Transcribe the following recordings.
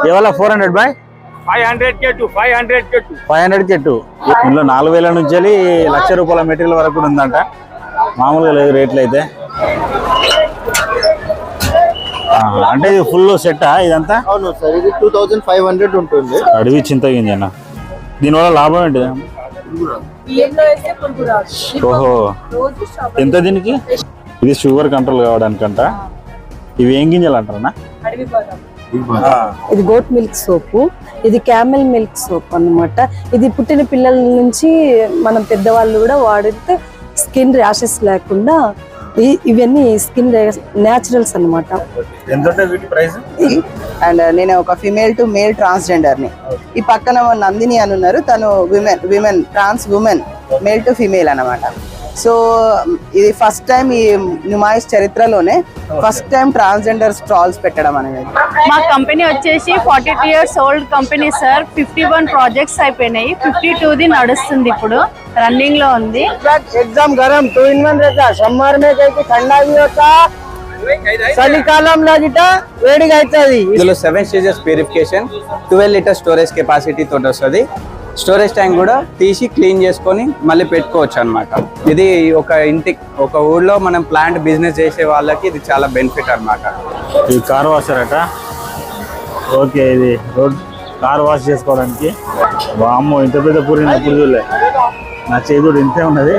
ये वाला 400 बाय 500 के 2 500 के 2 500 के 2 ఇందులో 4000 నుంచి వెళ్ళి 1,00,000 రూపాయల మెటీరియల్ వరకు కూడా ఉందంట. మామూలుగా లేదు రేట్లు అయితే. అంటే ఇది ఫుల్ సెట్టా ఇదంతా? అవును సార్, ఇది 2500 ఉంటుంది. అడవి చింతగింజన. దీనివల్ల లాభం ఏంటి? ఓహో, ఎంత దీనికి? ఇది షుగర్ కంట్రోల్ కావడానికంట. ఇవి ఏం గింజలు అంటారా? ఇది గోట్ మిల్క్ సోపు, ఇది క్యామెల్ మిల్క్ సోప్ అన్నమాట. ఇది పుట్టిన పిల్లల నుంచి మనం పెద్దవాళ్ళు కూడా వాడితే స్కిన్ ర్యాషెస్ లేకుండా ఇవన్నీ స్కిన్ న్యాచురల్స్ అన్నమాట. అండ్ నేను ఒక ఫిమేల్ టు మేల్ ట్రాన్స్జెండర్ ని. ఈ పక్కన నందిని అని ఉన్నారు, తను women trans woman, male to female అన్నమాట. సో ఇది ఫస్ట్ టైం ఈ నుమాయిష్ చరిత్రలోనే ఫస్ట్ టైం ట్రాన్స్జెండర్ స్టాల్స్ పెట్టడం అనేది. మా కంపెనీ వచ్చేసి 42 years old company sir. 51 projects అయిపోయినాయి. 52ది నడుస్తుంది, ఇప్పుడు రన్నింగ్ లో ఉంది. ఎగ్జామ్ గరం 2 in 1 रहता, సమ్మర్ మే కైతే ठंडा भी होता, చలికాలంలో గిట వేడిగా అవుతుంది. ఇందులో 7 stages purification, 12 litre storage capacity తోటి వస్తుంది. స్టోరేజ్ ట్యాంక్ కూడా తీసి క్లీన్ చేసుకొని మళ్ళీ పెట్టుకోవచ్చు అన్నమాట. ఇది ఒక ఇంటికి ఒక ఊళ్ళో మనం ప్లాంట్ బిజినెస్ చేసే వాళ్ళకి ఇది చాలా బెనిఫిట్ అన్నమాట. ఈ కార్ వాషర్ అట. ఓకే, ఇది రోడ్ కార్ వాష్ చేసుకోవడానికి. వామ్మో, ఇంత పెద్ద పూరి ఎప్పుడు చూడలే. నా చేతుడు ఇంతే ఉన్నది.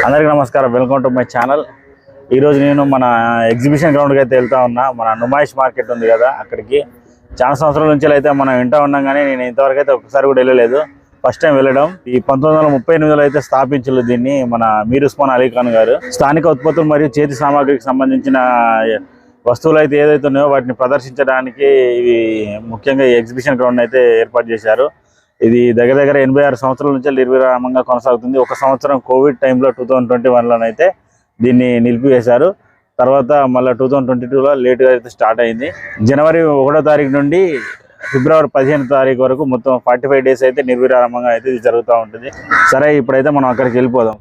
అందరికీ నమస్కారం, వెల్కమ్ టు మై ఛానల్. ఈరోజు నేను మన ఎగ్జిబిషన్ గ్రౌండ్కి అయితే వెళ్తా ఉన్నా. మన నుమాయిష్ మార్కెట్ ఉంది కదా, అక్కడికి చాలా సంవత్సరాల నుంచి అయితే మనం వింటా ఉన్నాం, కానీ నేను ఇంతవరకు అయితే ఒక్కసారి కూడా వెళ్ళలేదు. ఫస్ట్ టైం వెళ్ళడం. ఈ 1938లో అయితే స్థాపించారు దీన్ని మన మీర్ ఉస్మాన్ అలీ ఖాన్ గారు. స్థానిక ఉత్పత్తులు మరియు చేతి సామాగ్రికి సంబంధించిన వస్తువులు అయితే ఏదైతే ఉన్నాయో వాటిని ప్రదర్శించడానికి ఇవి ముఖ్యంగా ఈ ఎగ్జిబిషన్ గ్రౌండ్ అయితే ఏర్పాటు చేశారు. ఇది దగ్గర దగ్గర 86 సంవత్సరాల నుంచి నిర్విరామంగా కొనసాగుతుంది. ఒక సంవత్సరం కోవిడ్ టైంలో 2021లోనైతే దీన్ని నిలిపివేశారు. తర్వాత మళ్ళీ 2022లో లేట్గా అయితే స్టార్ట్ అయింది. జనవరి 1వ తారీఖు నుండి ఫిబ్రవరి 15వ తారీఖు వరకు మొత్తం 45 days అయితే నిర్విరామంగా అయితే ఇది జరుగుతూ ఉంటుంది. సరే, ఇప్పుడైతే మనం అక్కడికి వెళ్ళిపోదాం.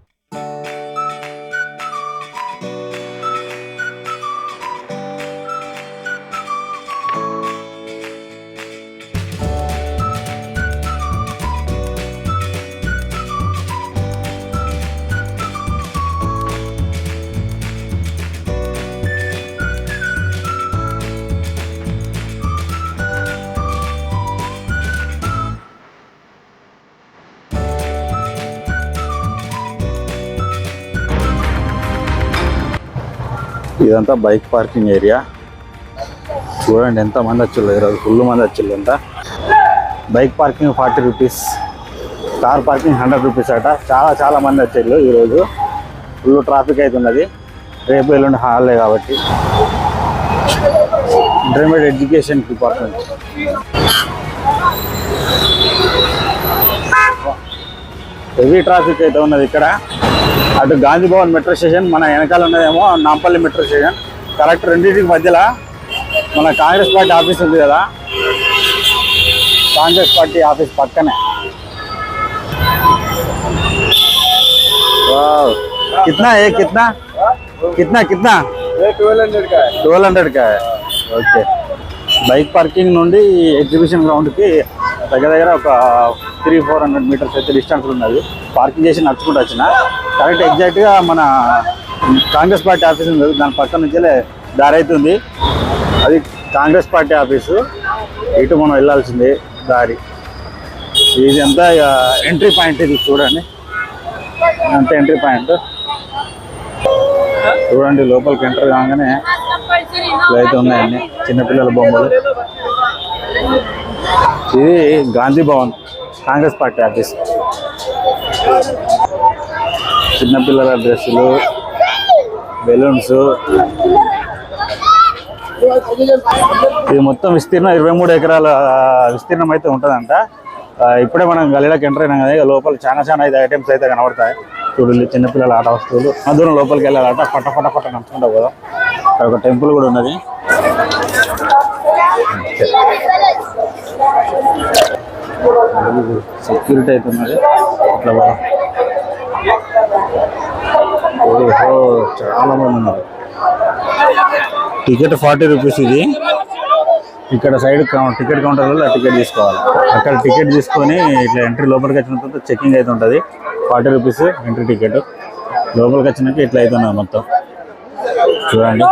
ఇదంతా బైక్ పార్కింగ్ ఏరియా. చూడండి ఎంత మంది వచ్చిళ్ళు ఈరోజు, ఫుల్ మంది వచ్చిళ్ళు. అంతా bike parking 40 rupees, car parking 100 rupees అట. చాలా మంది వచ్చిళ్ళు ఈరోజు. ఫుల్ ట్రాఫిక్ అయితే ఉన్నది. రేపు ఎల్లుండి హాలిడే కాబట్టి. Intermediate education department. Heavy traffic అయితే ఉన్నది ఇక్కడ. అటు గాంధీ భవన్ మెట్రో స్టేషన్, మన వెనకాల ఉన్నదేమో నాంపల్లి మెట్రో స్టేషన్. కరెక్ట్ రెండింటికి మధ్యలో మన కాంగ్రెస్ పార్టీ ఆఫీస్ ఉంది కదా, కాంగ్రెస్ పార్టీ ఆఫీస్ పక్కనే. कितना है? कितना 1200 का है. ఓకే, బైక్ పార్కింగ్ నుండి ఎగ్జిబిషన్ గ్రౌండ్కి దగ్గర దగ్గర ఒక 300-400 మీటర్స్ అయితే డిస్టెన్స్ ఉన్నది. పార్కింగ్ చేసి నడుచుకుంటూ వచ్చిన కరెక్ట్ ఎగ్జాక్ట్గా మన కాంగ్రెస్ పార్టీ ఆఫీస్ ఉంది, దాని పక్కన నుంచే దారి అవుతుంది. అది కాంగ్రెస్ పార్టీ ఆఫీసు. ఇటు మనం వెళ్ళాల్సింది దారి. ఇది అంతా ఎంట్రీ పాయింట్. ఇది చూడండి, అంత ఎంట్రీ పాయింట్. చూడండి, లోపలికి ఎంటర్ కాగానే అయితే ఉన్నాయండి చిన్నపిల్లల బొమ్మలు. ఇది గాంధీ భవన్, కాంగ్రెస్ పార్టీ ఆఫీస్. చిన్నపిల్లల డ్రెస్సులు, బెలూన్స్. ఇది మొత్తం విస్తీర్ణం 23 ఎకరాల విస్తీర్ణం అయితే ఉంటుందంట. ఇప్పుడే మనం గలీలోకి ఎంటర్ అయినాం కదా, లోపల చాలా అయితే ఐటమ్స్ అయితే కనబడతాయి. చూడండి, చిన్నపిల్లల ఆట వస్తువులు. దూరం లోపలికి వెళ్ళాలట. పట్ట నడుచుకుంటా పోదాం. అక్కడ ఒక టెంపుల్ కూడా ఉన్నది. సెక్యూరిటీ అయితే ఉన్నది. ఇట్లా ఓహో, చాలా మంది ఉన్నారు. Ticket 40 rupees. ఇది ఇక్కడ సైడ్ టికెట్ కౌంటర్లో టికెట్ తీసుకోవాలి. అక్కడ టికెట్ తీసుకొని ఇట్లా ఎంట్రీ లోపలికి వచ్చిన తర్వాత చెకింగ్ అయితే ఉంటుంది. 40 రూపీస్ ఎంట్రీ టికెట్. లోపలికి వచ్చినాక ఇట్లా అవుతున్నది మొత్తం చూడండి.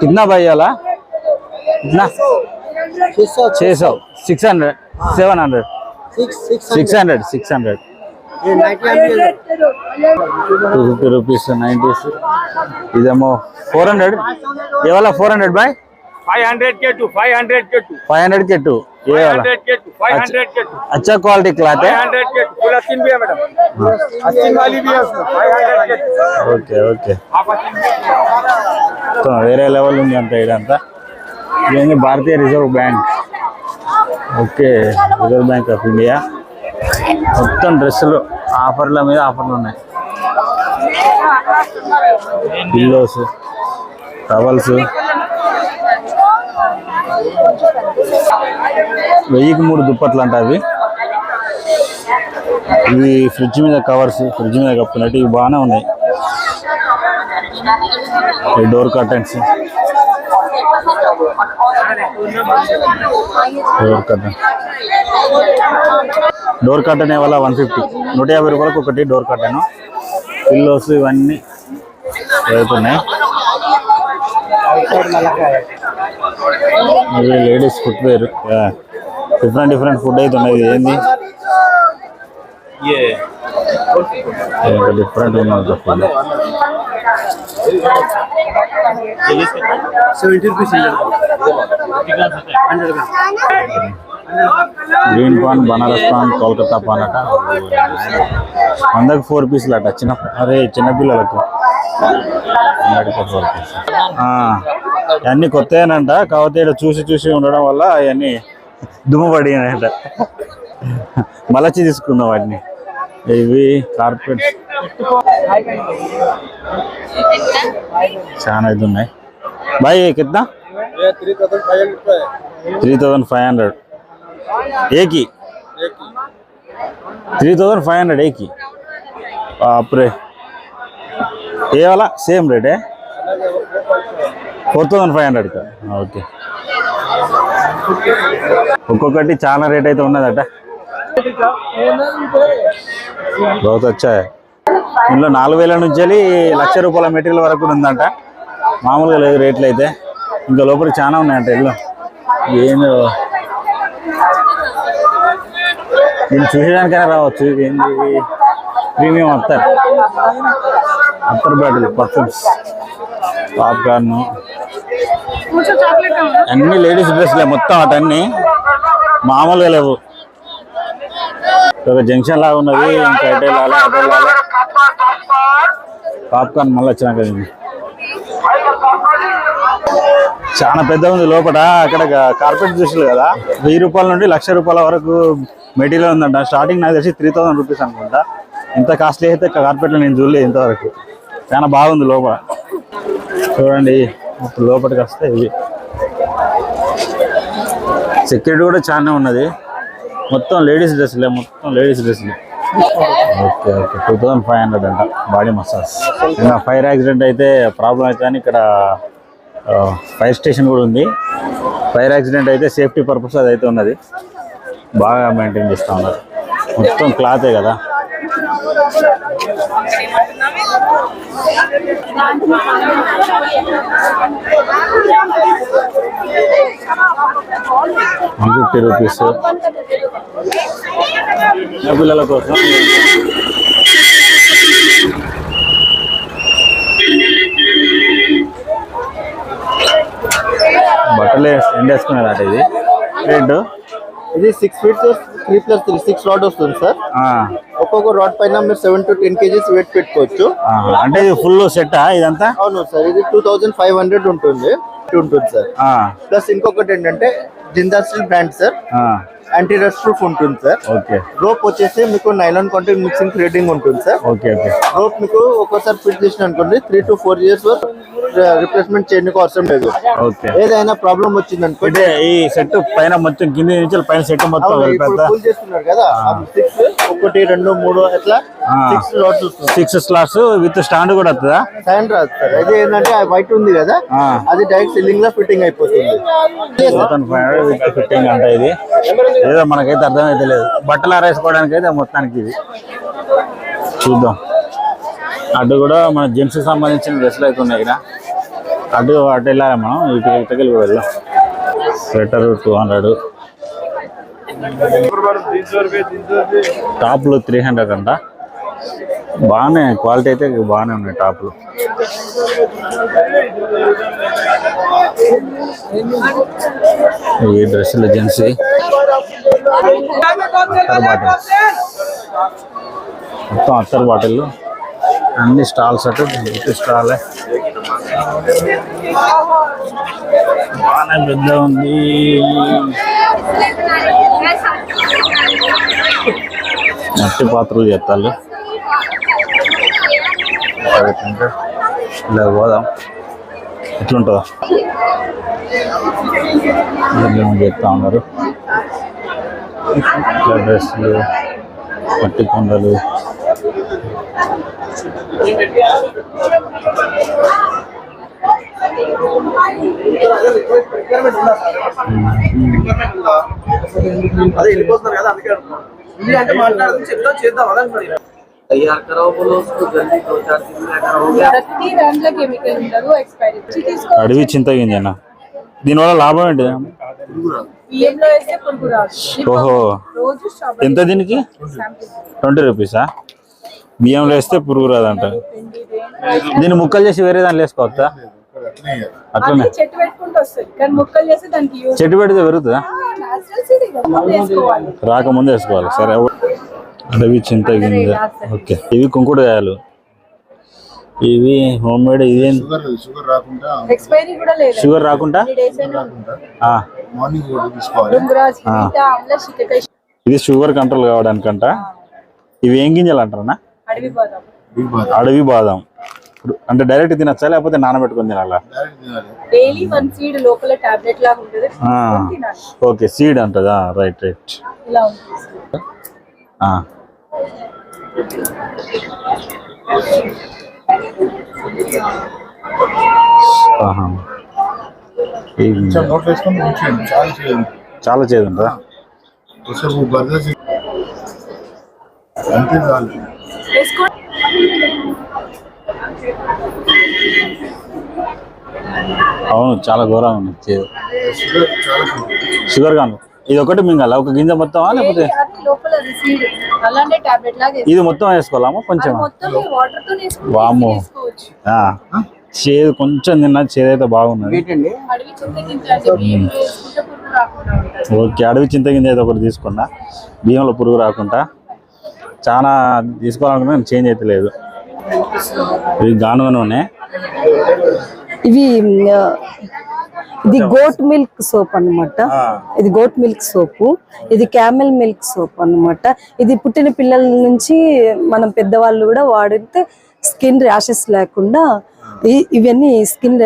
कितना भाई वाला कितना 600 600 700 600 250 rupees 90s. ఇదేమో 400. ये वाला 400 भाई 500 के 2 500 के 2 500 के 2. ये वाला 500 के 2 500 के 2 अच्छा क्वालिटी क्लॉथ है. 500 के 2 फुल अस्किन भी है मैडम. अस्किन वाली भी है उसमें 500 के 2. Okay okay. आप अस्किन भी సో వేరే లెవెల్ ఉంది అంతా ఇదంతా. ఇవన్నీ భారతీయ reserve bank. Okay reserve bank of India. మొత్తం డ్రెస్సులు ఆఫర్ల మీద ఆఫర్లు ఉన్నాయి. పిల్లోస్, టవల్స్ 1000కి 3 దుప్పట్లు అంట అవి. ఇవి ఫ్రిడ్జ్ మీద కవర్స్, ఫ్రిడ్జ్ మీద కప్పుకున్నట్టు ఇవి బాగానే ఉన్నాయి. డోర్ కర్టన్స్, డోర్ కర్టన్ వల్ల 150 150 రూపాయలకు ఒకటి డోర్ కర్టన్. పిల్లోస్ ఇవన్నీ అవుతున్నాయి. ఇవి లేడీస్ ఫుట్వేర్. డిఫరెంట్ ఫుడ్ అయితే ఉన్నాయి. ఇది ఏంది డిఫరెంట్ ఉన్నది food. 70 rupees. Green pan, Banaras pan, Kolkata pan అట 100కి 4 పీసులు అట. చిన్నపిల్లలకు 100కి 4 పీస్. అన్నీ కొత్తేనంట. కాకపోతే ఇక్కడ చూసి ఉండడం వల్ల అవన్నీ దుమ్ము పడినాయంట. మలచి తీసుకున్నాం వాటిని. ఇవి కార్పెట్స్ చాలా ఇది ఉన్నాయి. బాయ్ కిतना 3500 एक ही 3500 एक ही. बाप रे. ये वाला सेम रेट है 4500 का. ఓకే. ఒక్కొక్కటి చాలా రేట్ అయితే ఉన్నదట. बहुत अच्छा है. ఇందులో 4000 నుంచి వెళ్ళి 1,00,000 రూపాయల మెటీరియల్ వరకు ఉందంట. మామూలుగా లేదు రేట్లు అయితే. ఇంకా లోపలికి చాలా ఉన్నాయంట. ఇల్లు ఏందో దీన్ని చూసేదానికైనా రావచ్చు. ఇది ఏంటి ప్రీమియం అత్తర్ బాటిల్, పర్ఫ్యూమ్స్, పాప్కార్న్, అన్ని లేడీస్ డ్రెస్లే మొత్తం. అటన్నీ మామూలుగా లేవు. ఒక జంక్షన్ లాగా ఉన్నది. ఇంకా ఎటు వెళ్ళాలి పాప్కార్న్ మళ్ళీ వచ్చినాక. చాలా పెద్ద ఉంది లోపల. అక్కడ కార్పెట్ చూసారు కదా, 1000 రూపాయల నుండి 1,00,000 రూపాయల వరకు మెటీరియల్ ఉందంట. స్టార్టింగ్ నాకు తెలిసి 3000 రూపీస్ అనుకుంటా. ఇంత కాస్ట్లీ అయితే కార్పెట్లో నేను చూడలేదు ఇంతవరకు. చాలా బాగుంది లోపల. చూడండి ఇప్పుడు లోపలికి వస్తే ఇవి సెక్యూరిటీ కూడా చాలా ఉన్నది. మొత్తం లేడీస్ డ్రెస్లే. ఓకే 2500 అంట బాడీ మసాజ్. ఇంకా ఫైర్ యాక్సిడెంట్ అయితే ప్రాబ్లం అయితే అని ఇక్కడ ఫైర్ స్టేషన్ కూడా ఉంది. ఫైర్ యాక్సిడెంట్ అయితే సేఫ్టీ పర్పస్ అదైతే ఉన్నది. బాగా మెయింటైన్ చేస్తూ ఉన్నారు. మొత్తం క్లాతే కదా. ₹150 పిల్లల కోసం. బట్టలు ఎండేసుకున్నారు అట. ఇది రేటు ఇది 6 feet 3+3 6 రాడ్ వస్తుంది సార్. ఒక్కొక్క రాడ్ పైన మీరు 7 to 10 kgs వెయిట్ పెట్టుకోవచ్చు. అంటే ఇది ఫుల్ సెట్ ఇదంతా? అవును సార్. ఇది 2500 ఉంటుంది సార్. ప్లస్ ఇంకొకటి ఏంటంటే జిందా steel brand sir. Anti rust proof ఉంటుంది సార్. ఓకే. రోప్ వచ్చేసి మీకు నైలాన్ కాంటాక్ట్ మిక్సింగ్ థ్రెడింగ్ ఉంటుంది సార్. ఓకే. రోప్ మీకు ఒక్కోసారి ఫిట్ చేసిన అనుకోండి 3 to 4 years వరకు రిప్లేస్మెంట్ చేయడానికి అవసరం లేదు. ఓకే. ఏదైనా ప్రాబ్లం వచ్చింది అనుకో, అంటే ఈ సెట్ పైన మొత్తం కింద నుంచి పైన సెట్ మొత్తం ఫుల్ చేస్తున్నారు కదా, 6 1 2 3 అట్లా 6 లోడ్స్ వస్తుంది. 6 స్లాట్స్ విత్ స్టాండ్ కూడా వస్తుందా? స్టాండ్ రాదు సార్. అది ఏంటంటే వైట్ ఉంది కదా, అది డైరెక్ట్ సీలింగ్ లో ఫిట్టింగ్ అయిపోతుంది. ఫిట్టింగ్ అంటే ఇది ఏదో మనకైతే అర్థమైతే లేదు. బట్టలు ఆరేసుకోవడానికి అయితే మొత్తానికి ఇది చూద్దాం. అటు కూడా మన జెంట్స్ కి సంబంధించిన డ్రెస్సులు అయితే ఉన్నాయి ఇక్కడ. అటు వెళ్ళాలి మనం, ఇటుకెళ్ళి కూడా వెళ్దాం. స్వెటర్ 200, టాప్లు 300 అంట. బాగానే క్వాలిటీ అయితే బాగానే ఉన్నాయి టాప్లు. ఈ డ్రెస్సులు జెంట్స్ మొత్తం అత్తర్ బాటిల్ అన్ని స్టాల్స్ అటు ఇటు స్టాల్ బాగానే పెద్ద ఉంది. మట్టి పాత్రలు చెప్తారు. ఇలా పోదాం, ఎట్లుంటుందో చెప్తా ఉన్నారు. ఇట్లా డ్రెస్సులు, మట్టి కొండలు, అడవి చింతగింజనా? దీనివల్ల లాభం ఏంటి? ఓహో, ఎంత దీనికి? 20 రూపీసా? బియ్యంలో వేస్తే పురుగు రాదంట. దీన్ని ముక్కలు చేసి వేరే దాంట్లో వేసుకోవచ్చా? అట్లనే చెట్టు పెడితే పెరుగుతుందా? రాకముందు వేసుకోవాలి. సరే, అడవి చింతగింజ. ఓకే, ఇవి కుంకుడుకాయలు, ఇవి హోమ్ మేడ్. ఇదేం షుగర్ రాకుండా? ఇది షుగర్ కంట్రోల్ కావడానికంట. ఇవి ఏం గింజలు అంటారా? అడవి బాదం. అంటే డైరెక్ట్ తినచ్చా లేకపోతే నానబెట్టుకుని తినాలా? ఓకే, సీడ్ అంటదా? Right right. చాలా చేదు ఉంటుందా? అవును, చాలా ఘోరంగా ఉంది చేదు. షుగర్ కాను. ఇది ఒకటి మింగాల? ఒక గింజ మొత్తం లేకపోతే ఇది మొత్తం వేసుకోవాలా? కొంచెం వాము. చేదు కొంచెం తిన్నా, చేదు అయితే బాగున్నది. ఓకే, అడవి చింతగింజ అయితే ఒకటి తీసుకున్నా, బియ్యంలో పురుగు రాకుండా. చాలా తీసుకోవాలనుకున్నా చేంజ్ అయితే లేదు. ఇవి గానుగ నూనె. ఇది గోట్ మిల్క్ సోప్ అన్నమాట. ఇది గోట్ మిల్క్ సోపు, ఇది క్యామెల్ మిల్క్ సోప్ అన్నమాట. ఇది పుట్టిన పిల్లల నుంచి మనం పెద్దవాళ్ళు కూడా వాడితే స్కిన్ ర్యాషెస్ లేకుండా. ఇవన్నీ స్కిన్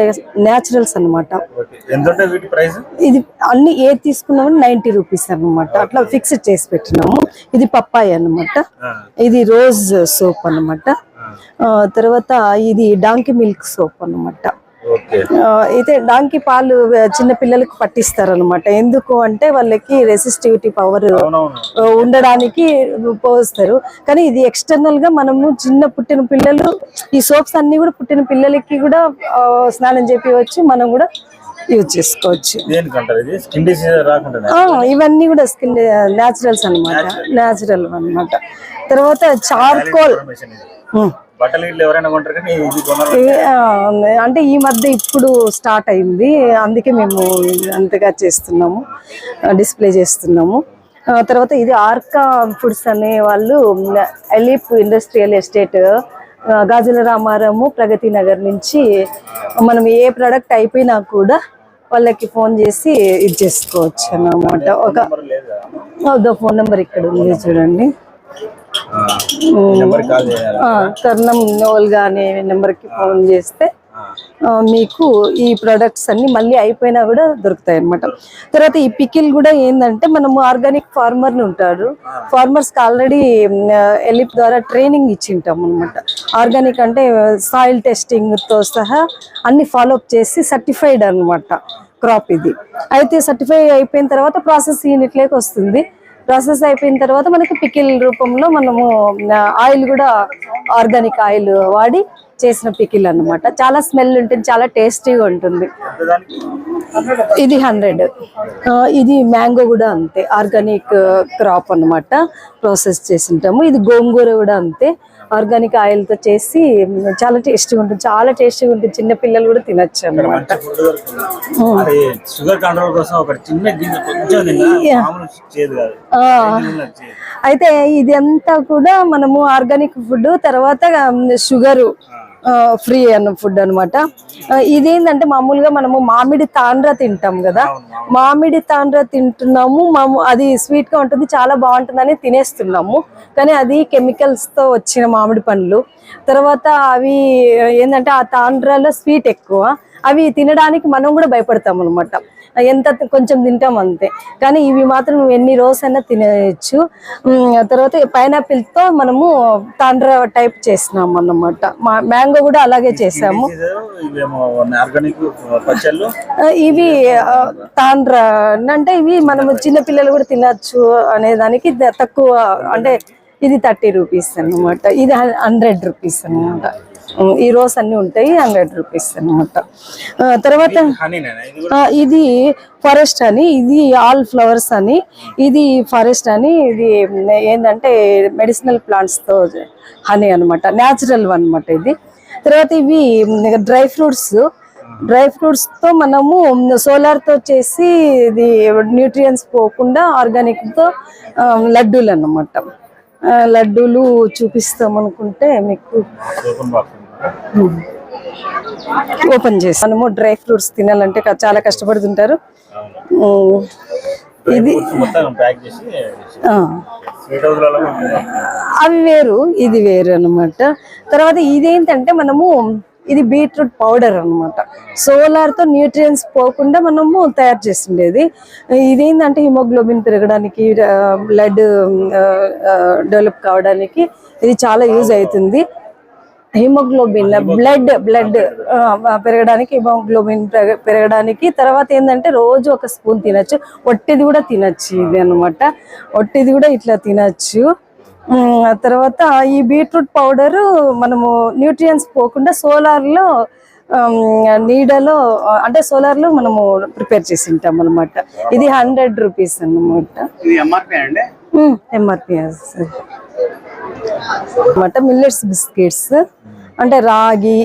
న్యాచురల్స్ అన్నమాట. ఇది అన్ని ఏది తీసుకున్నామని 90 రూపీస్ అన్నమాట. అట్లా ఫిక్స్ చేసి పెట్టినాము. ఇది పప్పాయ అన్నమాట. ఇది రోజ్ సోప్ అన్నమాట. తర్వాత ఇది డాంకీ మిల్క్ సోప్ అన్నమాట. అయితే డాంకీ పాలు చిన్న పిల్లలకు పట్టిస్తారు. ఎందుకు అంటే వాళ్ళకి రెసిస్టివిటీ పవర్ ఉండడానికి పోస్తారు. కానీ ఇది ఎక్స్టర్నల్ గా మనము చిన్న పుట్టిన పిల్లలు, ఈ సోప్స్ అన్ని కూడా పుట్టిన పిల్లలకి కూడా స్నానం చేపివచ్చు, మనం కూడా యూజ్ చేసుకోవచ్చు. ఇవన్నీ కూడా స్కిన్ న్యాచురల్స్ అన్నమాట. న్యాచురల్ అన్నమాట. తర్వాత చార్కోల్ అంటే ఈ మధ్య ఇప్పుడు స్టార్ట్ అయింది, అందుకే మేము అంతగా చేస్తున్నాము, డిస్ప్లే చేస్తున్నాము. తర్వాత ఇది ఆర్కా ఫుడ్స్ అనే వాళ్ళు ఎలీప్ ఇండస్ట్రియల్ ఎస్టేట్, గాజుల రామారము, ప్రగతి నగర్ నుంచి మనం ఏ ప్రోడక్ట్ అయిపోయినా కూడా వాళ్ళకి ఫోన్ చేసి ఇది చేసుకోవచ్చు అన్నమాట. ఒక ఫోన్ నెంబర్ ఇక్కడ ఉంది చూడండి. కర్ణం నోల్గా అనే నెంబర్కి ఫోన్ చేస్తే మీకు ఈ ప్రొడక్ట్స్ అన్ని మళ్ళీ అయిపోయినా కూడా దొరుకుతాయి అన్నమాట. తర్వాత ఈ పికిల్ కూడా ఏంటంటే మనము ఆర్గానిక్ ఫార్మర్ ఉంటారు, ఫార్మర్స్కి ఆల్రెడీ ఎలిప్ ద్వారా ట్రైనింగ్ ఇచ్చి ఉంటాం అనమాట. ఆర్గానిక్ అంటే సాయిల్ టెస్టింగ్తో సహా అన్ని ఫాలోఅప్ చేసి సర్టిఫైడ్ అనమాట క్రాప్ ఇది. అయితే సర్టిఫై అయిపోయిన తర్వాత ప్రాసెస్ యూనిట్లోకి వస్తుంది. ప్రాసెస్ అయిపోయిన తర్వాత మనకి పికిల్ రూపంలో మనము ఆయిల్ కూడా ఆర్గానిక్ ఆయిల్ వాడి చేసిన పికిల్ అన్నమాట. చాలా స్మెల్ ఉంటుంది, చాలా టేస్టీగా ఉంటుంది. ఇది 100. ఇది మ్యాంగో కూడా అంతే, ఆర్గానిక్ క్రాప్ అన్నమాట, ప్రాసెస్ చేసి ఉంటాము. ఇది గోంగూర కూడా అంతే, ఆర్గానిక్ ఆయిల్తో చేసి చాలా టేస్టీగా ఉంటుంది, చాలా టేస్టీగా ఉంటుంది. చిన్న పిల్లలు కూడా తినచ్చు అన్నమాట. షుగర్ కంట్రోల్ కోసం ఒక చిన్న అయితే ఇది అంతా కూడా మనము ఆర్గానిక్ ఫుడ్, తర్వాత షుగర్ ఫ్రీ అన్న ఫుడ్ అనమాట. ఇదేంటంటే మామూలుగా మనము మామిడి తాండ్ర తింటాం కదా, మామిడి తాండ్ర తింటున్నాము, అది స్వీట్ గా ఉంటుంది, చాలా బాగుంటుందని తినేస్తున్నాము. కానీ అది కెమికల్స్ తో వచ్చిన మామిడి పండ్లు. తర్వాత అవి ఏంటంటే ఆ తాండ్రలో స్వీట్ ఎక్కువ, అవి తినడానికి మనం కూడా భయపడతాం అనమాట. ఎంత కొంచెం తింటాం అంతే, కానీ ఇవి మాత్రం ఎన్ని రోజైనా తినేయచ్చు. తర్వాత పైనాపిల్తో మనము తాండ్ర టైప్ చేసినాం అన్నమాట. మ్యాంగో కూడా అలాగే చేసాము. ఇవి తాండ్ర అంటే ఇవి మనము చిన్నపిల్లలు కూడా తినచ్చు అనే దానికి తక్కువ, అంటే ఇది 30 రూపీస్ అన్నమాట, ఇది 100 రూపీస్ అన్నమాట. ఈ రోస్ అన్ని ఉంటాయి 100 రూపీస్ అన్నమాట. తర్వాత ఇది ఫారెస్ట్ అని, ఇది ఆల్ ఫ్లవర్స్ అని, ఇది ఫారెస్ట్ అని, ఇది ఏంటంటే మెడిసినల్ ప్లాంట్స్ తో హనీ అనమాట, న్యాచురల్ అనమాట ఇది. తర్వాత ఇవి డ్రై ఫ్రూట్స్ తో మనము సోలార్ తో చేసి, ఇది న్యూట్రియన్స్ పోకుండా ఆర్గానిక్ తో లడ్డూలు అన్నమాట. లడ్డూలు చూపిస్తాం అనుకుంటే మీకు ఓపెన్ చేసి, మనము డ్రై ఫ్రూట్స్ తినాలంటే చాలా కష్టపడుతుంటారు. ఇది అవి వేరు, ఇది వేరు అన్నమాట. తర్వాత ఇదేంటంటే మనము ఇది బీట్రూట్ పౌడర్ అన్నమాట, సోలార్ తో న్యూట్రియన్స్ పోకుండా మనము తయారు చేసిండేది. ఇదేంటంటే హిమోగ్లోబిన్ పెరగడానికి, బ్లడ్ డెవలప్ కావడానికి ఇది చాలా యూజ్ అవుతుంది. హిమోగ్లోబిన్ బ్లడ్ పెరగడానికి, హిమోగ్లోబిన్ పెరగడానికి. తర్వాత ఏంటంటే రోజు ఒక స్పూన్ తినచ్చు, ఒట్టిది కూడా తినచ్చు ఇది అన్నమాట, ఒట్టిది కూడా ఇట్లా తినచ్చు. తర్వాత ఈ బీట్రూట్ పౌడర్ మనము న్యూట్రియన్స్ పోకుండా సోలార్లో నీడలో, అంటే సోలార్లో మనము ప్రిపేర్ చేసి ఉంటాం అనమాట. ఇది 100 రూపీస్ అన్నమాట. ఎంఆర్పి అనమాట. మిల్లెట్స్ బిస్కెట్స్ అంటే రాగి,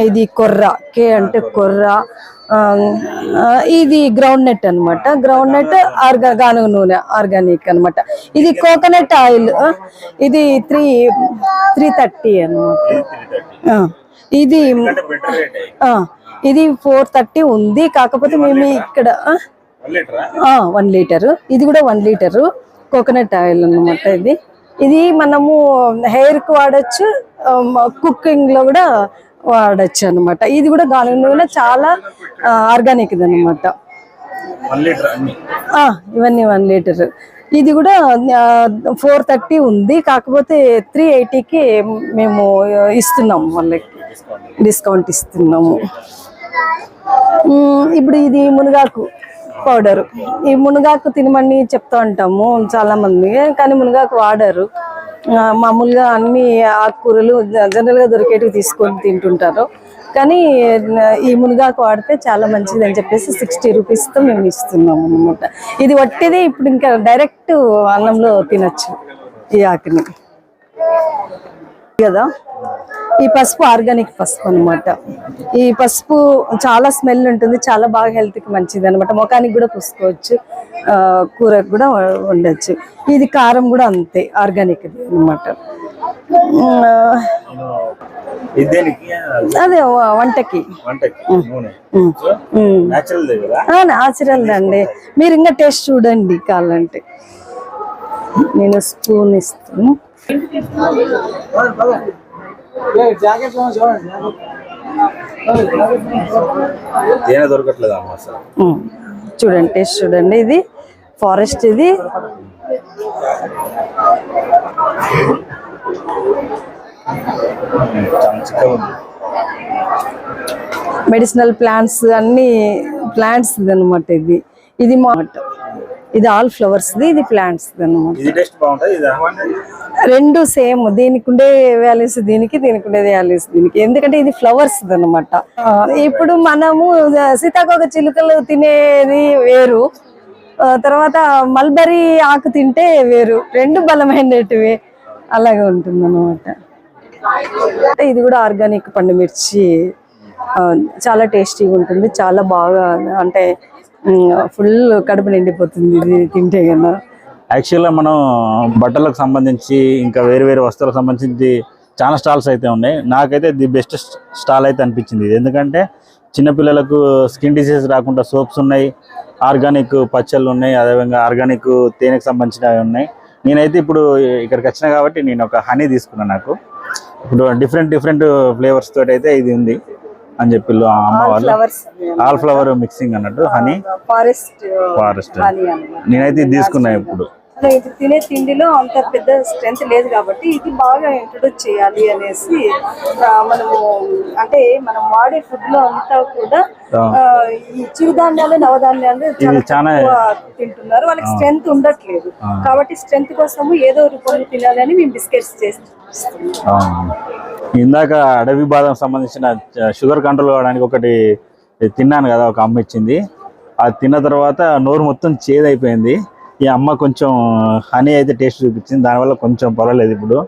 ఇది కొర్ర, కే అంటే కొర్ర, ఇది గ్రౌండ్ నట్ అనమాట. గ్రౌండ్ నట్ గానుగ నూనె ఆర్గానిక్ అనమాట. ఇది కోకోనట్ ఆయిల్, ఇది 330 అనమాట. ఇది 430 ఉంది, కాకపోతే మేము ఇక్కడ 1 లీటర్, ఇది కూడా 1 లీటర్ కోకోనట్ ఆయిల్ అన్నమాట. ఇది మనము హెయిర్ కు వాడచ్చు, కుకింగ్ లో కూడా వాడచ్చు అనమాట. ఇది కూడా గానుగ నూనె, చాలా ఆర్గానిక్ ఇది అనమాట. ఇవన్నీ 1 లీటర్. ఇది కూడా 430 ఉంది, కాకపోతే 380కి మేము ఇస్తున్నాము, వాళ్ళకి డిస్కౌంట్ ఇస్తున్నాము. ఇప్పుడు ఇది మునగాకు పౌడర్. ఈ మునగాకు తినమని చెప్తా ఉంటాము చాలా మంది, కానీ మునగాకు వాడరు. మామూలుగా అన్ని ఆకుకూరలు జనరల్ గా దొరికేటివి తీసుకొని తింటుంటారు, కానీ ఈ మునగాకు వాడితే చాలా మంచిది అని చెప్పేసి 60 రూపీస్తో మేము ఇస్తున్నాము అనమాట. ఇది వట్టిది ఇప్పుడు ఇంకా డైరెక్ట్ అన్నంలో తినచ్చు ఈ ఆకుని కదా. ఈ పసుపు ఆర్గానిక్ పసుపు అనమాట. ఈ పసుపు చాలా స్మెల్ ఉంటుంది, చాలా బాగా హెల్త్కి మంచిది అనమాట. ముఖానికి కూడా పూసుకోవచ్చు, కూరకు కూడా వండొచ్చు. ఇది కారం కూడా అంతే, ఆర్గానిక్ అనమాట. అదే వంటకి న్యాచురల్ అండి. మీరు ఇంకా టేస్ట్ చూడండి కావాలంటే. నేను స్పూన్ ఇస్తాను. తేనె దొరకట్లేదు అమ్మ అసలు. చూడండి టేస్ట్ చూడండి, ఇది ఫారెస్ట్, ఇది మెడిసినల్ ప్లాంట్స్, అన్ని ప్లాంట్స్ అనమాట. ఇది ఇది ఆల్ ఫ్లవర్స్, ఇది ప్లాంట్స్ అనమాట. ఇది టేస్ట్ బాగుంటుంది. రెండు సేమ్, దీనికి ఉండే వాల్యూస్ దీనికి, దీనికి ఉండేది వాల్యూస్ దీనికి, ఎందుకంటే ఇది ఫ్లవర్స్ అనమాట. ఇప్పుడు మనము సీతాకోక చిలుకలు తినేది వేరు, తర్వాత మల్బరీ ఆకు తింటే వేరు, రెండు బలమైనటివి, అలాగే ఉంటుంది అనమాట. ఇది కూడా ఆర్గానిక్ పండు మిర్చి, చాలా టేస్టీగా ఉంటుంది, చాలా బాగా, అంటే ఫుల్ కడుపు నిండిపోతుంది ఇది తింటే కదా. యాక్చువల్గా మనం బట్టలకు సంబంధించి ఇంకా వేరు వేరు వస్తువులకు సంబంధించి చాలా స్టాల్స్ అయితే ఉన్నాయి. నాకైతే ది బెస్ట్ స్టాల్ అయితే అనిపించింది ఇది. ఎందుకంటే చిన్నపిల్లలకు స్కిన్ డిసీజ్ రాకుండా సోప్స్ ఉన్నాయి, ఆర్గానిక్ పచ్చళ్ళు ఉన్నాయి, అదేవిధంగా ఆర్గానిక్ తేనెకు సంబంధించినవి ఉన్నాయి. నేనైతే ఇప్పుడు ఇక్కడికి వచ్చినా కాబట్టి నేను ఒక హనీ తీసుకున్నాను. నాకు ఇప్పుడు డిఫరెంట్ ఫ్లేవర్స్ తోటి అయితే ఇది ఉంది అని చెప్పి అమ్మ వాళ్ళు, ఆల్ ఫ్లవర్ మిక్సింగ్ అన్నట్టు హనీ ఫారెస్ట్. నేనైతే ఇది తీసుకున్నా. ఇప్పుడు ఇది తినే తిండిలో అంత పెద్ద స్ట్రెంత్ లేదు కాబట్టి ఇది బాగా ఇంట్రొడ్యూస్ చేయాలి అనేసి మనము, అంటే మనం వాడే ఫుడ్ లో అంతా కూడా ఈ చిరుధాన్యాలు, నవధాన్యాలు చాలా తింటున్నారు, వాళ్ళకి స్ట్రెంత్ ఉండట్లేదు. కాబట్టి స్ట్రెంత్ కోసము ఏదో రూపంలో తినాలని మేము బిస్కెట్స్ చేస్తున్నాం. ఇందాక అడవి బాదం సంబంధించిన షుగర్ కంట్రోల్ కావడానికి ఒకటి తిన్నాను కదా, ఒక అమ్మ ఇచ్చింది. అది తిన్న తర్వాత నోరు మొత్తం చేదైపోయింది. ఈ అమ్మ కొంచెం హనీ అయితే టేస్ట్ చూపించింది, దానివల్ల కొంచెం పర్వాలేదు ఇప్పుడు.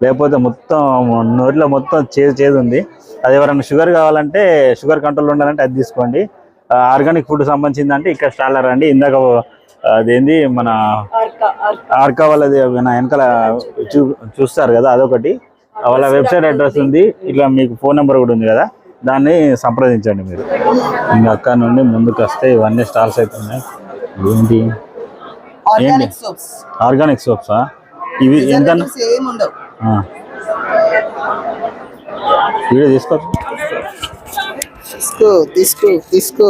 లేకపోతే మొత్తం నోరులో మొత్తం చేదు ఉంది. అది ఎవరైనా షుగర్ కావాలంటే, షుగర్ కంట్రోల్ ఉండాలంటే అది తీసుకోండి. ఆర్గానిక్ ఫుడ్ సంబంధించిందంటే ఇక్కడ స్టాల్ రండి. ఇందాక అదేంది మన ఆర్కా వాళ్ళది వెనకాల చూస్తారు కదా, అదొకటి. వాళ్ళ వెబ్సైట్ అడ్రస్ ఉంది, ఇట్లా మీకు ఫోన్ నెంబర్ కూడా ఉంది కదా, దాన్ని సంప్రదించండి మీరు. ఇంకా అక్కడ నుండి ముందుకు వస్తే ఇవన్నీ స్టాల్స్ అయితే ఉన్నాయి. ఏంటి ఆర్గానిక్ సోప్సా? ఇవి ఎంత? వీడియో తీసుకో.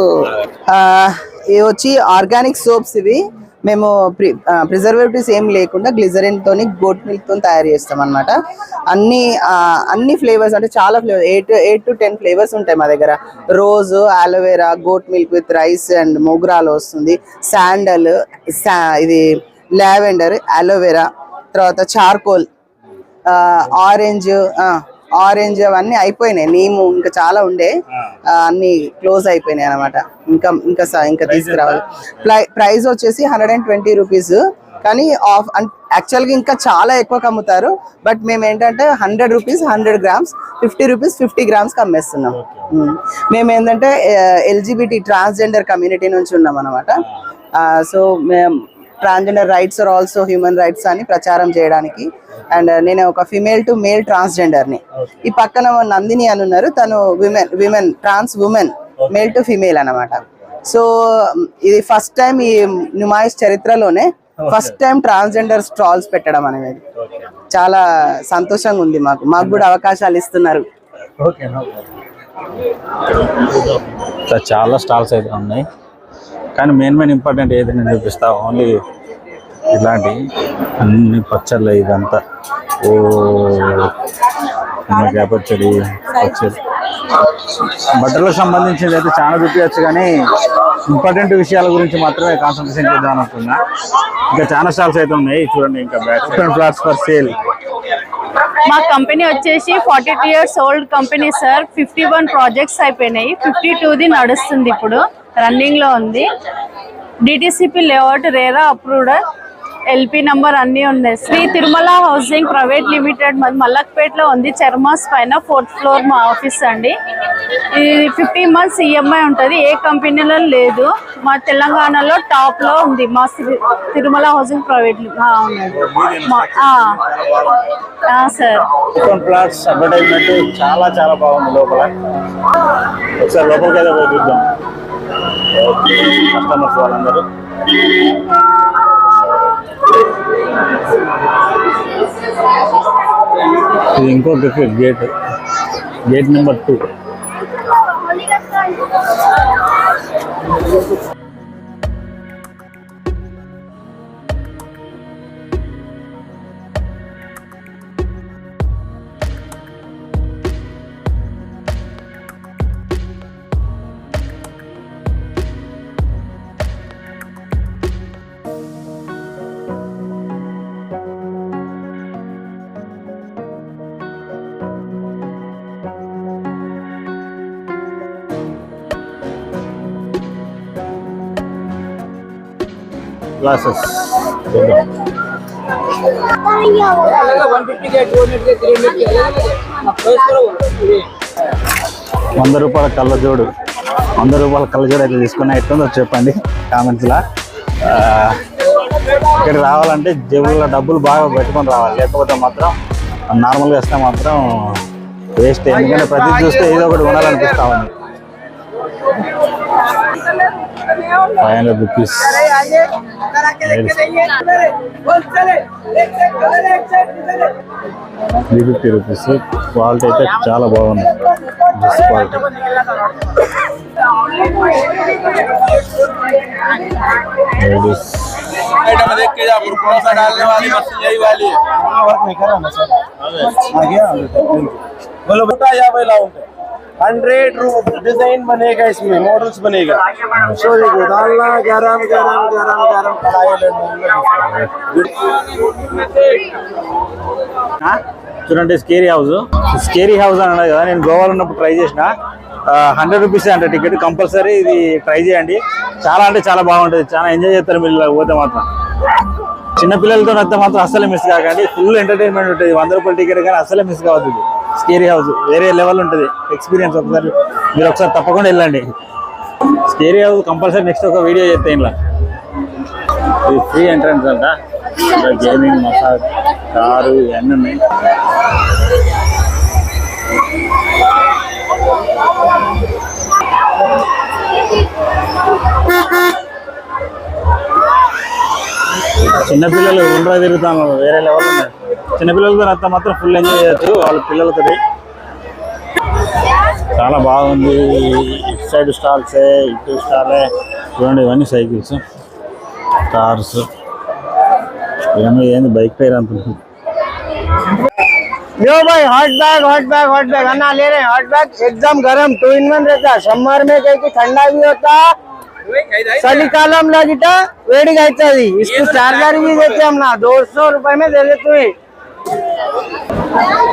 ఇవి వచ్చి ఆర్గానిక్ సోప్స్. ఇవి మేము ప్రిజర్వేటివ్స్ ఏం లేకుండా గ్లిజరిన్ తోని, గోట్ మిల్క్ తో తయారు చేస్తాం అన్నమాట. అన్ని ఫ్లేవర్స్, అంటే చాలా ఫ్లేవర్స్, 8 to 10 ఫ్లేవర్స్ ఉంటాయి మా దగ్గర. Rose, aloe vera, goat milk with rice and మోగ్రాలో వస్తుంది, శాండల్, ఇది లావెండర్, అలోవెరా, తర్వాత చార్కోల్, ఆరెంజ్ అవన్నీ అయిపోయినాయి. నీము ఇంకా చాలా ఉండే, అన్ని క్లోజ్ అయిపోయినాయి అనమాట. ఇంకా తీసుకురావాలి. ప్రైస్ వచ్చేసి 120 రూపీస్. కానీ యాక్చువల్గా ఇంకా చాలా ఎక్కువ అమ్ముతారు. బట్ మేము ఏంటంటే 100 రూపీస్ 100 గ్రామ్స్, 50 రూపీస్ 50 గ్రామ్స్కి అమ్మేస్తున్నాం. మేము ఏంటంటే ఎల్జిబిటీ ట్రాన్స్జెండర్ కమ్యూనిటీ నుంచి ఉన్నాం అనమాట. సో మేము transgender rights are also human rights అని ప్రచారం చేయడానికి. అండ్ నేను ఒక ఫిమేల్ టు మేల్ ట్రాన్స్జెండర్ని. ఈ పక్కన నందిని అని ఉన్నారు, తను women trans woman, male to female అనమాట. సో ఇది ఫస్ట్ టైం ఈ నుమాయిష్ చరిత్రలోనే ఫస్ట్ టైం ట్రాన్స్జెండర్ స్టాల్స్ పెట్టడం అనేది చాలా సంతోషంగా ఉంది. మాకు కూడా అవకాశాలు ఇస్తున్నారు. చాలా స్టాల్స్ అయితే ఉన్నాయి, కానీ మెయిన్ ఇంపార్టెంట్ ఏది నేను చూపిస్తా. ఓన్లీ ఇలాంటి అన్ని పచ్చళ్ళు, ఇదంతా పచ్చడి. బట్టలకు సంబంధించింది అయితే చాలా చూపించచ్చు, కానీ ఇంపార్టెంట్ విషయాల గురించి మాత్రమే కాన్సన్ట్రేషన్ చేద్దాం అనుకున్నా. ఇంకా చాలా స్టాల్స్ అయితే ఉన్నాయి చూడండి. ఇంకా డిఫరెంట్ ఫ్లాట్స్ ఫర్ సేల్. మా కంపెనీ వచ్చేసి 42 years old company sir. 51 projects అయిపోయినాయి, 52ది నడుస్తుంది, ఇప్పుడు రన్నింగ్ లో ఉంది. DTCP layout, RERA approved, LP number అన్నీ ఉన్నాయి. Shri Tirumala housing private limited మల్లక్పేటలో ఉంది, చర్మాస్ పైన 4th floor మా ఆఫీస్ అండి. ఇది 50 months ఈఎంఐ ఉంటుంది, ఏ కంపెనీలో లేదు. మా తెలంగాణలో టాప్ లో ఉంది మా Tirumala housing private. Sir flats advertisement చాలా చాలా బాగుంది. లోపల ఒకసారి లోపలికి అయితే పోయి చూద్దాం. కస్టమర్స్ వాళ్ళందరూ ఇది ఇంకొక గేట్ నెంబర్ 2. గ్లాసెస్ 100 రూపాయల కళ్ళజోడు 100 రూపాయల కళ్ళజోడు అయితే తీసుకున్నా. ఎట్లుందో చెప్పండి కామెంట్స్లో. ఇక్కడికి రావాలంటే జేబుల్లో డబ్బులు బాగా పెట్టుకొని రావాలి, లేకపోతే మాత్రం నార్మల్గా వస్తే మాత్రం వేస్ట్. ఎందుకంటే ప్రతి చూస్తే ఏదో ఒకటి కొనాలనిపిస్తా ఉంది. 500 రూపీస్, 350 రూపీస్. క్వాలిటీ అయితే చాలా బాగుంది, బెస్ట్ క్వాలిటీ. बोलो बता 50 ला होते 100 डिजाइन बनेगा, इसमें मॉडल्स बनेगा. सो देखो डालना गरम गरम गरम गरम कढ़ाई చూడండి స్కేరీ హౌస్. స్కేరీ హౌస్ అని అన్నది కదా, నేను గోవాలో ఉన్నప్పుడు ట్రై చేసిన. 100 రూపీస్ అంటే టికెట్. కంపల్సరీ ఇది ట్రై చేయండి, చాలా అంటే చాలా బాగుంటుంది. చాలా ఎంజాయ్ చేస్తారు మీరు పోతే మాత్రం. చిన్నపిల్లలతో వస్తే మాత్రం అస్సలే మిస్ కాకండి, ఫుల్ ఎంటర్టైన్మెంట్ ఉంటుంది. 100 రూపాయల టికెట్ కానీ అస్సలే మిస్ కావద్దు. స్కేరీ హౌస్ వేరే లెవెల్ ఉంటుంది ఎక్స్పీరియన్స్. ఒకసారి మీరు ఒకసారి తప్పకుండా వెళ్ళండి స్కేరీ హౌస్. కంపల్సరీ నెక్స్ట్ ఒక వీడియో చేస్తే ఇలా. ఇది ఫ్రీ ఎంట్రన్స్ అంట. గేమింగ్, మసాజ్, కారు ఇవన్నీ ఉన్నాయి. చిన్నపిల్లలు గుండ్రా తిరుగుతాను, వేరే లెవెల్ ఉన్నాయి. చిన్నపిల్లలతో అంతా మాత్రం ఫుల్ ఎంజాయ్ చేయొచ్చు వాళ్ళ పిల్లలతో. చాలా బాగుంది. ఇటు సైడ్ స్టాల్సే, ఇటు స్టాలే. చూడండి ఇవన్నీ సైకిల్స్, కార్స్. ఇవన్నీ ఏంది బైక్ టైర్ అంటుంది. यो भाई हॉट बैग अन्ना ले रहे हैं. हॉट बैग एकदम गरम 2 in 1 रहता है. समर में कहीं ठंडा भी होता, చలికాలం గిట వేడిగా అవుతుంది. इसको चार्जर भी देते हम ना 200 रुपए में दे देते हैं.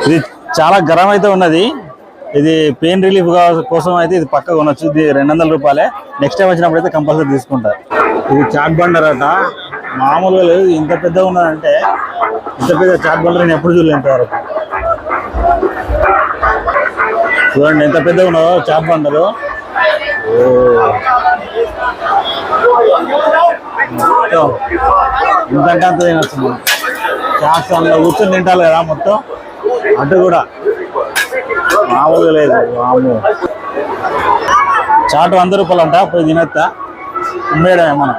ఇది చాలా గరం అయితే ఉన్నది. ఇది పెయిన్ రిలీఫ్ కోసం అయితే ఇది పక్క కొనొచ్చు. ఇది 200 రూపాయలే. నెక్స్ట్ టైం వచ్చినప్పుడు అయితే కంపల్సరీ తీసుకుంటా. ఇది చాట్ బండర్ అట, మామూలుగా లేదు. ఇంత పెద్దగా ఉన్నదంటే, ఇంత పెద్ద చాట్ బండర్ నేను ఎప్పుడు చూడలేదు ఇంతవరకు. చూడండి ఎంత పెద్దగా ఉన్నదో చాట్ బండరు. ఇంతంటే అంత తినొచ్చు మనం. చాట్స్ అందులో కూర్చొని తింటారు కదా మొత్తం. అటు కూడా మామూలుగా లేదు. మామూలు చాటు 100 రూపాయలు అంట. పోయి తినొస్తా, ఉమ్మేయడమే మనం.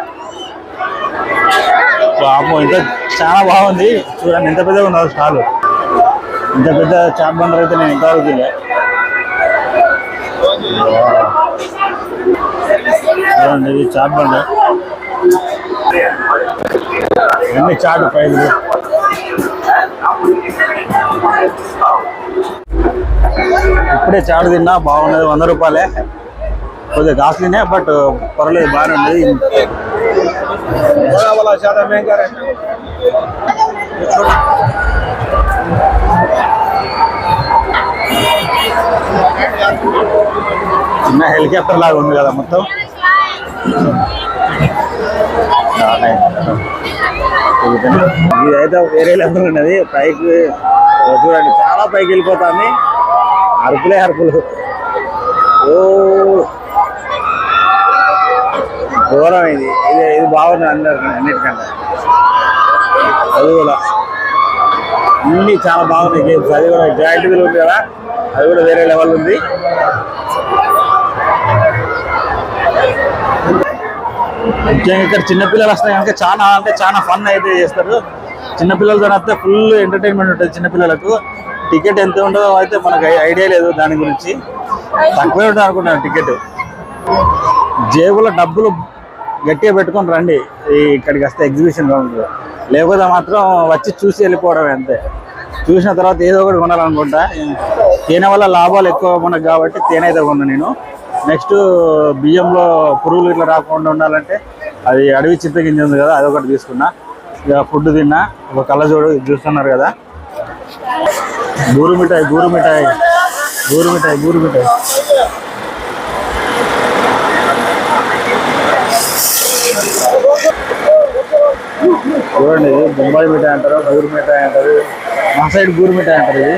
ఇంత చాలా బాగుంది. చూడండి ఎంత పెద్దగా ఉన్నదో స్టాల్. ఇంత పెద్ద చాట్ బండర్ అయితే నేను ఇంతవరకు తినలే. చూడండి ఇది చాట్ బండర్. అన్ని చాట్ ప్రైజులు. ఇప్పుడే చాటు తిన్నా, బాగున్నది. 100 రూపాయలే. కొద్దిగా కాస్ట్లీనే, బట్ పర్వాలేదు, బాగానే ఉన్నది. చిన్న హెలికాప్టర్ లాగా ఉంది కదా మొత్తం. ఇదైతే వేరే లెవెల్ ఉన్నది. పైకి చూడండి చాలా పైకి వెళ్ళిపోతుంది. అరుపులే అరుపులు. ఓ దూరం ఇది. ఇది బాగుంది అన్నిటికన్నా. అది కూడా అన్ని చాలా బాగున్నాయి గేమ్స్. అది కూడా జాయింట్ వీల్ ఉంది కదా, అది కూడా వేరే లెవెల్ ఉంది. ముఖ్యంగా ఇక్కడ చిన్నపిల్లలు వస్తాయి కనుక చాలా అంటే చాలా ఫన్ అయితే చేస్తారు. చిన్నపిల్లలతో వస్తే ఫుల్ ఎంటర్టైన్మెంట్ ఉంటుంది చిన్నపిల్లలకు. టికెట్ ఎంత ఉంటుందో అయితే మనకు ఐడియా లేదు దాని గురించి. తక్కువే ఉంటుంది అనుకుంటున్నాను టికెట్. జేబులో డబ్బులు గట్టిగా పెట్టుకొని రండి ఇక్కడికి వస్తే ఎగ్జిబిషన్ గ్రౌండ్. లేకపోతే మాత్రం వచ్చి చూసి వెళ్ళిపోవడమే అంతే. చూసిన తర్వాత ఏదో ఒకటి కొనాలనుకుంటా. తేనె వల్ల లాభాలు ఎక్కువ మనకు కాబట్టి తేనె అయితే కొన్నా నేను. నెక్స్ట్ బియ్యంలో పురుగులు ఇట్లా రాకుండా ఉండాలంటే అది అడవి చింతగింజ ఉంది కదా, అది ఒకటి తీసుకున్నా. ఇక ఫుడ్ తిన్నా. ఒక కళ్ళజోడు చూస్తున్నారు కదా. బూరు మిఠాయి చూడండి, ఇది బొంబాయి మిఠాయి అంటారు, గూరు మిఠాయి అంటారు, మా సైడ్ గూరు మిఠాయి అంటారు. ఇది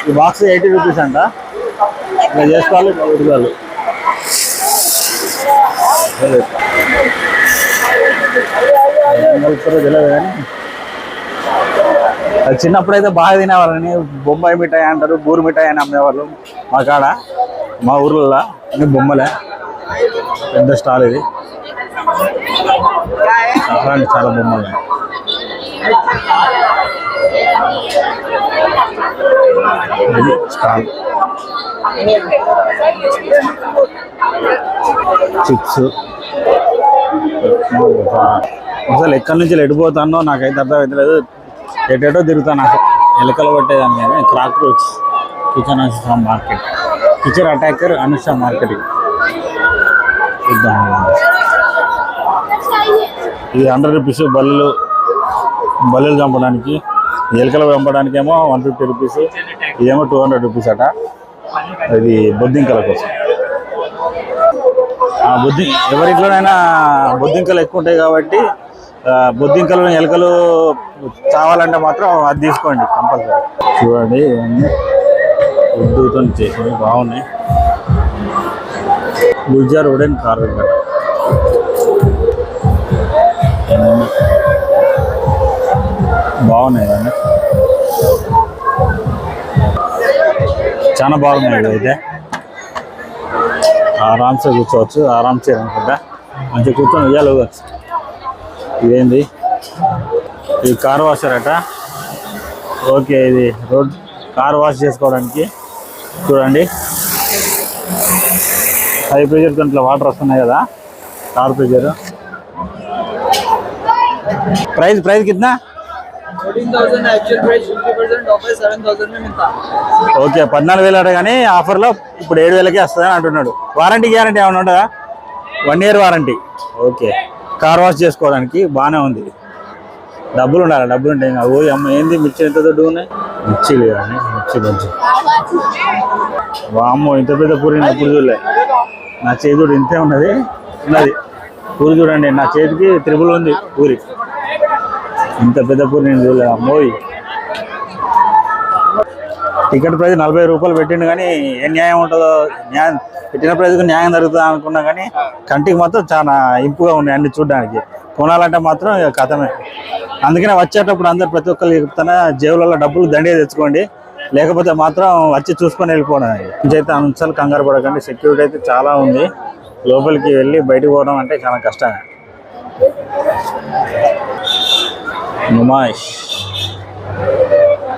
ఈ బాక్స్ 80 రూపీస్ అంట. ఇలా చేసుకోవాలి, ఉడకాలి. తెలియదు కానీ అది చిన్నప్పుడైతే బాగా తినేవాళ్ళని. బొంబాయి మిఠాయి అంటారు, బూరు మిఠాయి అని అమ్మేవాళ్ళు మా కాడ, మా ఊర్లలో. అన్ని బొమ్మలే, పెద్ద స్టాల్ ఇది. చాలా బొమ్మలు. ఇది స్టాల్. చిప్స్. అసలు ఎక్కడి నుంచి ఎడిపోతానో నాకైతే అర్థమవుతలేదు. ఎటేటో తిరుగుతాను. నాకు ఎలకలు పట్టేదాన్ని కానీ. Cockroach kitchen Anusha market, kitchen attacker Anusha marketing చూద్దాం. ఇది 100 రూపీస్ బల్లులు చంపడానికి. ఎలకలు చంపడానికి ఏమో 150 రూపీస్, ఇదేమో 200 రూపీస్ అట. ఇది బొద్దింకల కోసం. ఎవరింట్లోనైనా బొద్దింకలు ఎక్కువ ఉంటాయి కాబట్టి బొద్దింకలు ఎలకలు చావాలంటే మాత్రం అది తీసుకోండి కంపల్సరీ. చూడండి, ఇవన్నీ ఉడ్డుతో చేసినవి బాగున్నాయి. గుజ్జా రోడ్ అండ్ కార్ బాగున్నాయి ఇవన్నీ, చాలా బాగున్నాయి. అయితే ఆరామ్సే కూర్చోవచ్చు, ఆరామ్సే అనుకుంటా. మంచిగా కూర్చొని ఉయ్యాలవచ్చు. ఇదేంది, ఇది కార్ వాషర్ అట. ఓకే, ఇది రోడ్ కార్ వాష్ చేసుకోవడానికి. చూడండి, హై ప్రెషర్ దాంట్లో వాటర్ వస్తున్నాయి కదా, కార్ ప్రెషర్. ప్రైస్ కిतना? 14,000 एक्चुअल प्राइस 50% ऑफ है, 7,000 में मिलता है. ఓకే, 14,000 అట. కానీ ఆఫర్లో ఇప్పుడు 7,000కే వస్తుందని అంటున్నాడు. వారంటీ గ్యారంటీ ఏమైనా ఉంటుందా? 1 year warranty. Okay, car wash చేసుకోవడానికి బాగానే ఉంది. డబ్బులు ఉండాలి, డబ్బులు ఉంటాయి. ఇంకా ఓ అమ్మ, ఏంది మిర్చి ఎంత దొడ్డు ఉన్నాయి? మిర్చిలు కానీ మిర్చి బజ్జి. వామ్మో, ఇంత పెద్ద పూరి ఎప్పుడు చూడలే. నా చేతి ఇంతే ఉన్నది. పూరి చూడండి, నా చేతికి 3 ఉంది పూరి. ఇంత పెద్ద పూరి నేను చూడలే. అమ్మోయ్, టికెట్ ప్రైస్ 40 రూపాయలు పెట్టిండు. కానీ ఏం న్యాయం ఉంటుందో, న్యాయం పెట్టిన ప్రైస్కి న్యాయం జరుగుతుంది అనుకున్నా. కానీ కంటికి మాత్రం చాలా ఇంపుగా ఉన్నాయి అన్ని చూడడానికి. కొనాలంటే మాత్రం ఇక కథమే. అందుకనే వచ్చేటప్పుడు అందరు ప్రతి ఒక్కరు చెప్తాను, జేబులలో డబ్బులు దండిగా తెచ్చుకోండి, లేకపోతే మాత్రం వచ్చి చూసుకొని వెళ్ళిపోవడం. ఇంకైతే అంశాలు కంగారు పడకండి. సెక్యూరిటీ అయితే చాలా ఉంది. లోపలికి వెళ్ళి బయటకు పోవడం అంటే చాలా కష్టమే. Numaish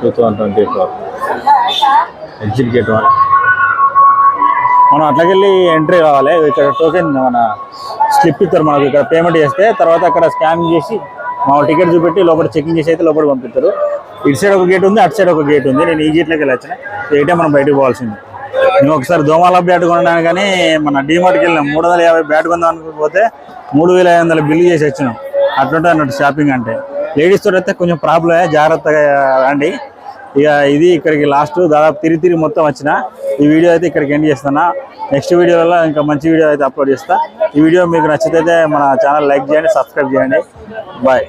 2024 exit gate 1. మనం అట్లకెళ్ళి ఎంట్రీ కావాలి. ఇక్కడ టోకెన్ మన స్లిప్ ఇస్తారు మనకు. ఇక్కడ పేమెంట్ చేస్తే తర్వాత అక్కడ స్కాన్ చేసి మా టికెట్ చూపెట్టి లోపల చెకింగ్ చేసి అయితే లోపల పంపిస్తారు. ఇటు సైడ్ ఒక గేట్ ఉంది, అటు సైడ్ ఒక గేట్ ఉంది. నేను ఈ గేట్లోకి వెళ్ళి వచ్చిన. ఏటే మనం బయటకు పోవాల్సింది. నేను ఒకసారి దోమాల బ్యాట్ కొనడానికి కానీ మన డీమార్ట్కి వెళ్ళినాం. 350 బ్యాట్ కొందాం అనుకోకపోతే 3,500 బిల్లు చేసి వచ్చినాం. అట్లుంటే అన్నట్టు షాపింగ్ అంటే. లేడీస్ తోటి అయితే కొంచెం ప్రాబ్లమే, జాగ్రత్తగా రండి. ఇక ఇది ఇక్కడికి లాస్ట్. దాదాపు తిరిగి మొత్తం వచ్చిన. ఈ వీడియో అయితే ఇక్కడికి ఎండ్ చేస్తున్నా. నెక్స్ట్ వీడియోలో ఇంకా మంచి వీడియో అయితే అప్లోడ్ చేస్తా. ఈ వీడియో మీకు నచ్చితే మన ఛానల్ లైక్ చేయండి, సబ్స్క్రైబ్ చేయండి. బాయ్.